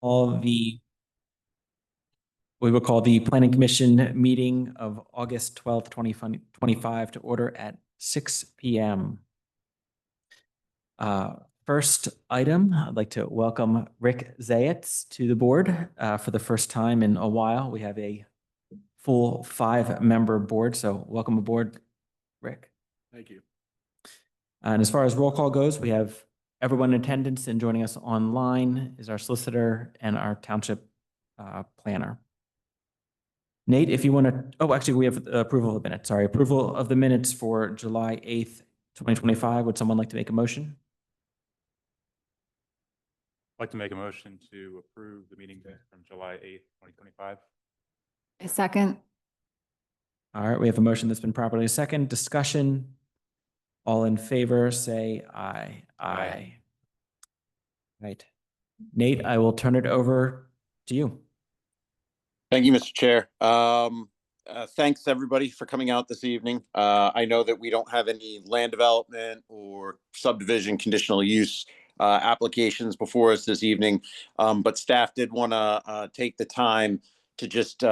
All we will call the Planning Commission meeting of August 12th, 2025 to order at 6 p.m. First item, I'd like to welcome Rick Zayats to the board for the first time in a while. We have a full 5-member board, so welcome aboard, Rick. Thank you. And as far as roll call goes, we have everyone in attendance, and joining us online is our solicitor and our township planner. Nate, if you want to, oh, actually, we have approval of the minutes. Sorry, approval of the minutes for July 8th, 2025. Would someone like to make a motion? I'd like to make a motion to approve the meeting minutes from July 8th, 2025. A second. All right, we have a motion that's been properly seconded. Discussion. All in favor, say aye. Aye. Right. Nate, I will turn it over to you. Thank you, Mr. Chair. Thanks everybody for coming out this evening. I know that we don't have any land development or subdivision conditional use applications before us this evening, but staff did want to take the time to just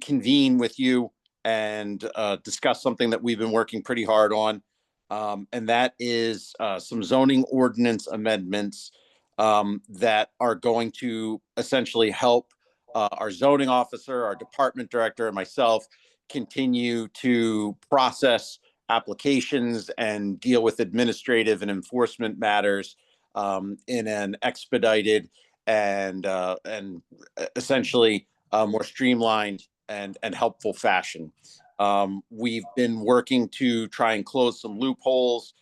convene with you and discuss something that we've been working pretty hard on, and that is some zoning ordinance amendments that are going to essentially help our zoning officer, our department director, and myself continue to process applications and deal with administrative and enforcement matters in an expedited and essentially more streamlined and helpful fashion. We've been working to try and close some loopholes,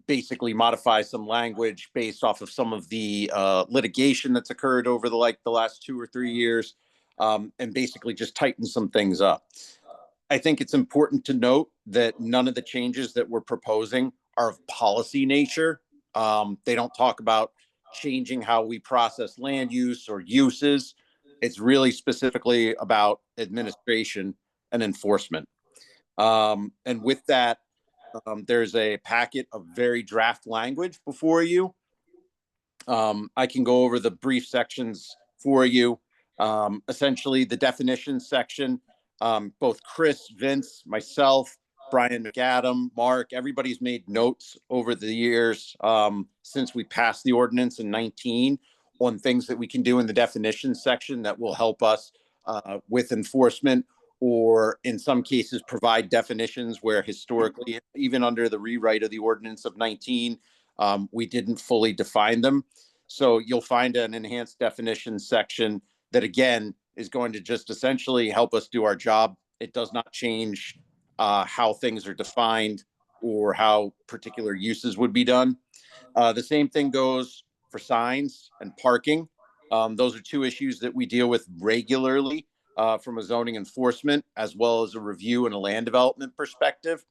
basically modify some language based off of some of the litigation that's occurred over the last 2 or 3 years, and basically just tighten some things up. I think it's important to note that none of the changes that we're proposing are of policy nature. They don't talk about changing how we process land use or uses. It's really specifically about administration and enforcement. And with that, there's a packet of very draft language before you. I can go over the brief sections for you. Essentially, the definition section, both Chris, Vince, myself, Brian McAdam, Mark, everybody's made notes over the years since we passed the ordinance in 19 on things that we can do in the definition section that will help us with enforcement, or in some cases provide definitions where historically, even under the rewrite of the ordinance of 19, we didn't fully define them. So you'll find an enhanced definition section that, again, is going to just essentially help us do our job. It does not change how things are defined or how particular uses would be done. The same thing goes for signs and parking. Those are two issues that we deal with regularly from a zoning enforcement as well as a review and a land development perspective.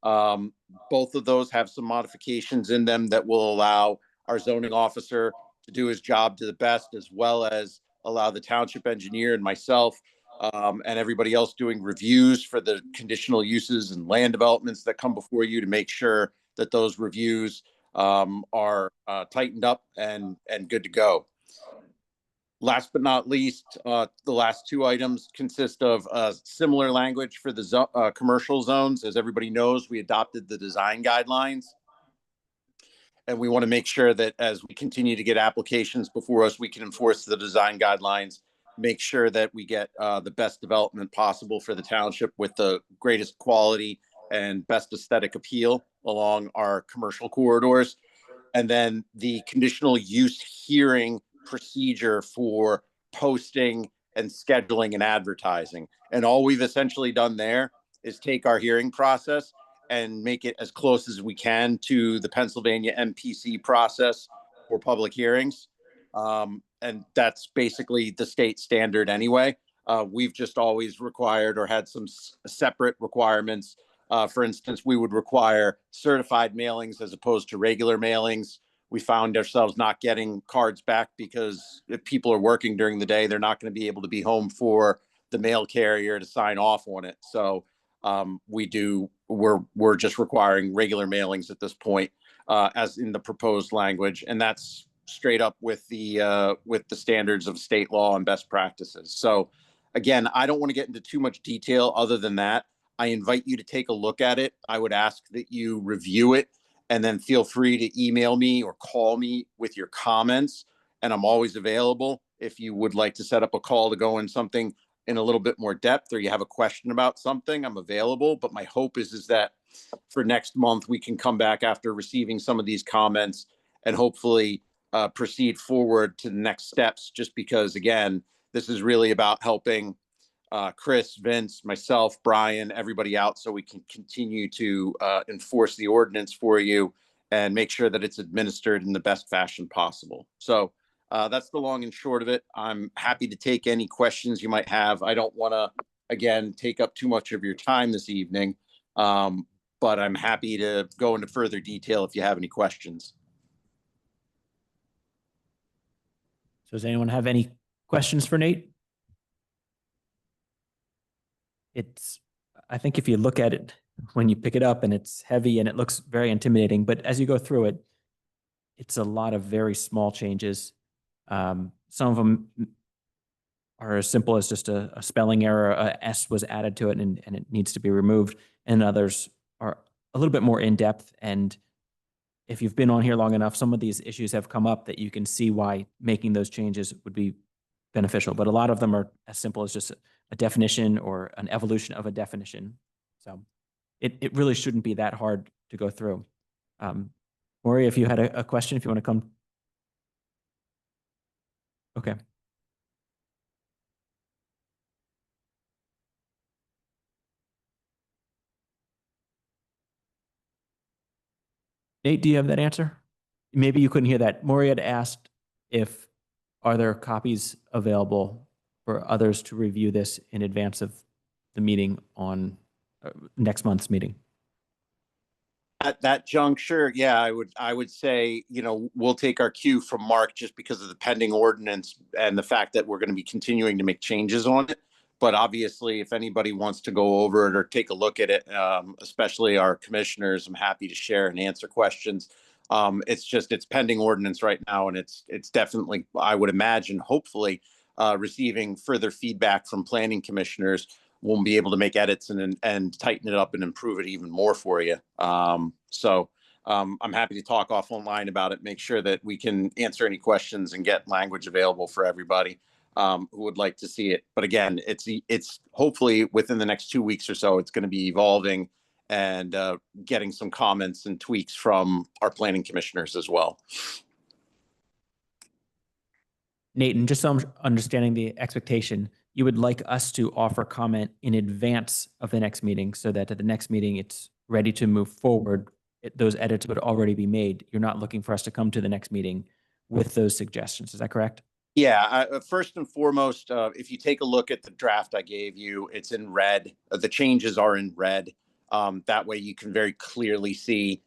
Both of those have some modifications in them that will allow our zoning officer to do his job to the best, as well as allow the township engineer and myself and everybody else doing reviews for the conditional uses and land developments that come before you to make sure that those reviews are tightened up and good to go. Last but not least, the last two items consist of similar language for the commercial zones. As everybody knows, we adopted the design guidelines, and we want to make sure that as we continue to get applications before us, we can enforce the design guidelines, make sure that we get the best development possible for the township with the greatest quality and best aesthetic appeal along our commercial corridors. And then the conditional use hearing procedure for posting and scheduling and advertising. And all we've essentially done there is take our hearing process and make it as close as we can to the Pennsylvania MPC process for public hearings. And that's basically the state standard anyway. We've just always required or had some separate requirements. For instance, we would require certified mailings as opposed to regular mailings. We found ourselves not getting cards back because if people are working during the day, they're not going to be able to be home for the mail carrier to sign off on it. So we're just requiring regular mailings at this point, as in the proposed language. And that's straight up with the standards of state law and best practices. So again, I don't want to get into too much detail other than that. I invite you to take a look at it. I would ask that you review it and then feel free to email me or call me with your comments. And I'm always available if you would like to set up a call to go in something in a little bit more depth, or you have a question about something, I'm available. But my hope is that for next month, we can come back after receiving some of these comments and hopefully proceed forward to the next steps, just because, again, this is really about helping Chris, Vince, myself, Brian, everybody out so we can continue to enforce the ordinance for you and make sure that it's administered in the best fashion possible. So that's the long and short of it. I'm happy to take any questions you might have. I don't want to, again, take up too much of your time this evening, but I'm happy to go into further detail if you have any questions. So does anyone have any questions for Nate? I think if you look at it when you pick it up, and it's heavy and it looks very intimidating, but as you go through it, it's a lot of very small changes. Some of them are as simple as just a spelling error, a S was added to it and it needs to be removed. And others are a little bit more in depth. And if you've been on here long enough, some of these issues have come up that you can see why making those changes would be beneficial. But a lot of them are as simple as just a definition or an evolution of a definition. So it really shouldn't be that hard to go through. Maury, if you had a question, if you want to come. Okay. Nate, do you have that answer? Maybe you couldn't hear that. Maury had asked are there copies available for others to review this in advance of the meeting on next month's meeting? At that juncture, yeah, I would say, we'll take our cue from Mark just because of the pending ordinance and the fact that we're going to be continuing to make changes on it. But obviously, if anybody wants to go over it or take a look at it, especially our commissioners, I'm happy to share and answer questions. It's pending ordinance right now, and it's definitely, I would imagine, hopefully, receiving further feedback from planning commissioners. We'll be able to make edits and tighten it up and improve it even more for you. So I'm happy to talk offline about it, make sure that we can answer any questions and get language available for everybody who would like to see it. But again, it's hopefully within the next 2 weeks or so, it's going to be evolving and getting some comments and tweaks from our planning commissioners as well. Nate, and just so I'm understanding the expectation, you would like us to offer comment in advance of the next meeting so that at the next meeting it's ready to move forward. Those edits would already be made. You're not looking for us to come to the next meeting with those suggestions. Is that correct? Yeah, first and foremost, if you take a look at the draft I gave you, it's in red. The changes are in red. That way you can very clearly see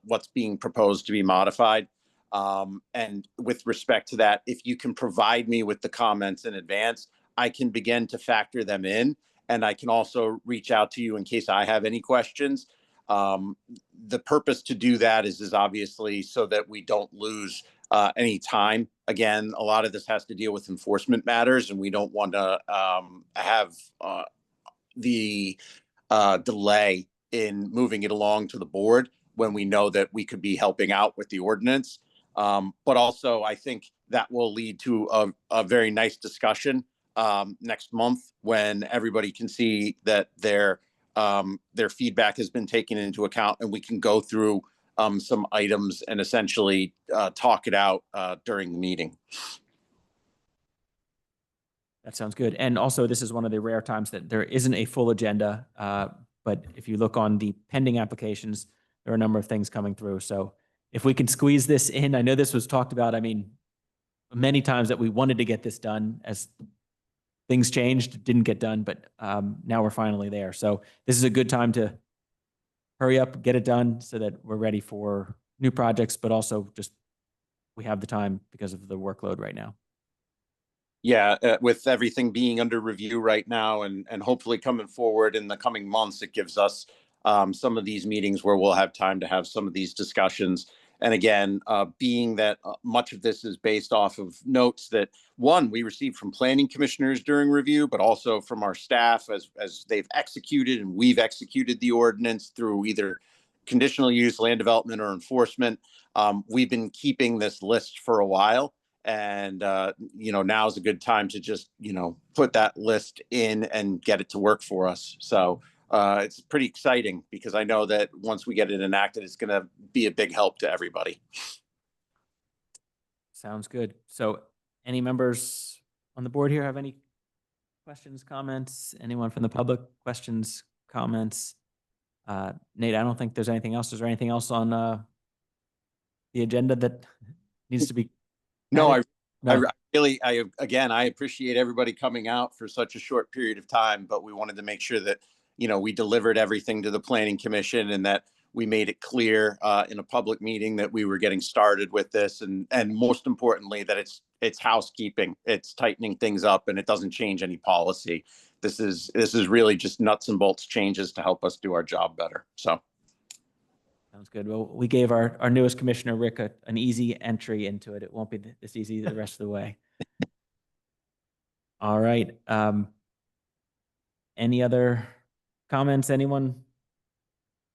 what's being proposed to be modified. And with respect to that, if you can provide me with the comments in advance, I can begin to factor them in. And I can also reach out to you in case I have any questions. The purpose to do that is obviously so that we don't lose any time. Again, a lot of this has to deal with enforcement matters, and we don't want to have the delay in moving it along to the board when we know that we could be helping out with the ordinance. But also, I think that will lead to a very nice discussion next month when everybody can see that their feedback has been taken into account, and we can go through some items and essentially talk it out during the meeting. That sounds good. And also, this is one of the rare times that there isn't a full agenda. But if you look on the pending applications, there are a number of things coming through. So if we can squeeze this in, I know this was talked about, many times that we wanted to get this done as things changed, didn't get done, but now we're finally there. So this is a good time to hurry up, get it done so that we're ready for new projects, but also just we have the time because of the workload right now. Yeah, with everything being under review right now and hopefully coming forward in the coming months, it gives us some of these meetings where we'll have time to have some of these discussions And again, being that much of this is based off of notes that, one, we received from planning commissioners during review, but also from our staff as they've executed and we've executed the ordinance through either conditional use, land development, or enforcement. We've been keeping this list for a while. And, now is a good time to just, put that list in and get it to work for us. So it's pretty exciting because I know that once we get it enacted, it's going to be a big help to everybody. Sounds good. So any members on the board here have any questions, comments? Anyone from the public? Questions, comments? Nate, I don't think there's anything else. Is there anything else on the agenda that needs to be? No, added? No. I appreciate everybody coming out for such a short period of time, but we wanted to make sure that, we delivered everything to the planning commission and that we made it clear in a public meeting that we were getting started with this. And most importantly, that it's housekeeping, it's tightening things up, and it doesn't change any policy. This is really just nuts and bolts changes to help us do our job better. So. Sounds good. Well, we gave our newest commissioner, Rick, an easy entry into it. It won't be this easy the rest of the way. All right. Any other comments? Anyone?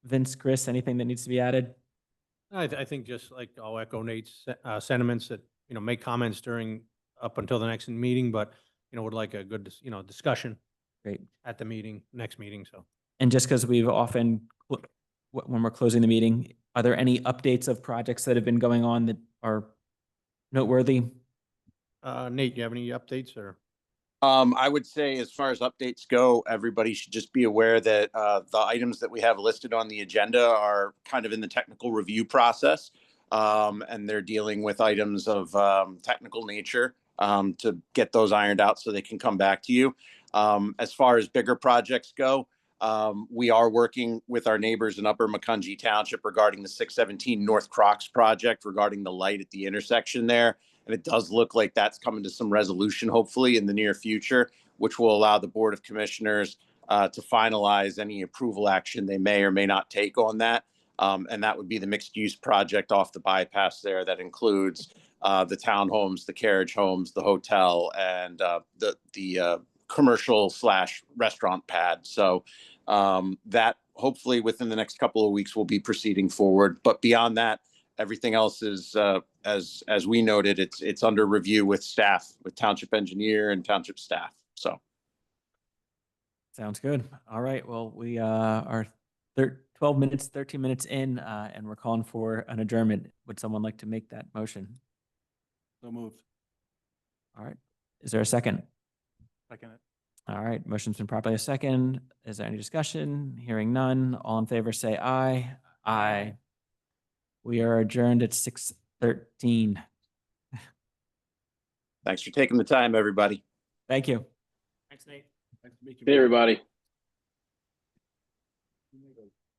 Vince, Chris, anything that needs to be added? I think just like I'll echo Nate's sentiments that, make comments up until the next meeting, but, would like a good, discussion. Great. At the next meeting, so. And just because we've often, when we're closing the meeting, are there any updates of projects that have been going on that are noteworthy? Nate, do you have any updates or? I would say as far as updates go, everybody should just be aware that the items that we have listed on the agenda are kind of in the technical review process. And they're dealing with items of technical nature to get those ironed out so they can come back to you. As far as bigger projects go, we are working with our neighbors in Upper Macungie Township regarding the 617 North Crocs project regarding the light at the intersection there. And it does look like that's coming to some resolution, hopefully in the near future, which will allow the Board of Commissioners to finalize any approval action they may or may not take on that. And that would be the mixed use project off the bypass there that includes the townhomes, the carriage homes, the hotel, and the commercial / restaurant pad. So that hopefully within the next couple of weeks will be proceeding forward. But beyond that, everything else is, as we noted, it's under review with staff, with township engineer and township staff. So. Sounds good. All right. Well, we are 13 minutes in, and we're calling for an adjournment. Would someone like to make that motion? So moved. All right. Is there a second? Second it. All right. Motion's been properly a second. Is there any discussion? Hearing none. All in favor, say aye. Aye. We are adjourned at 6:13. Thanks for taking the time, everybody. Thank you. Thanks, Nate. Nice to meet you. Hey, everybody.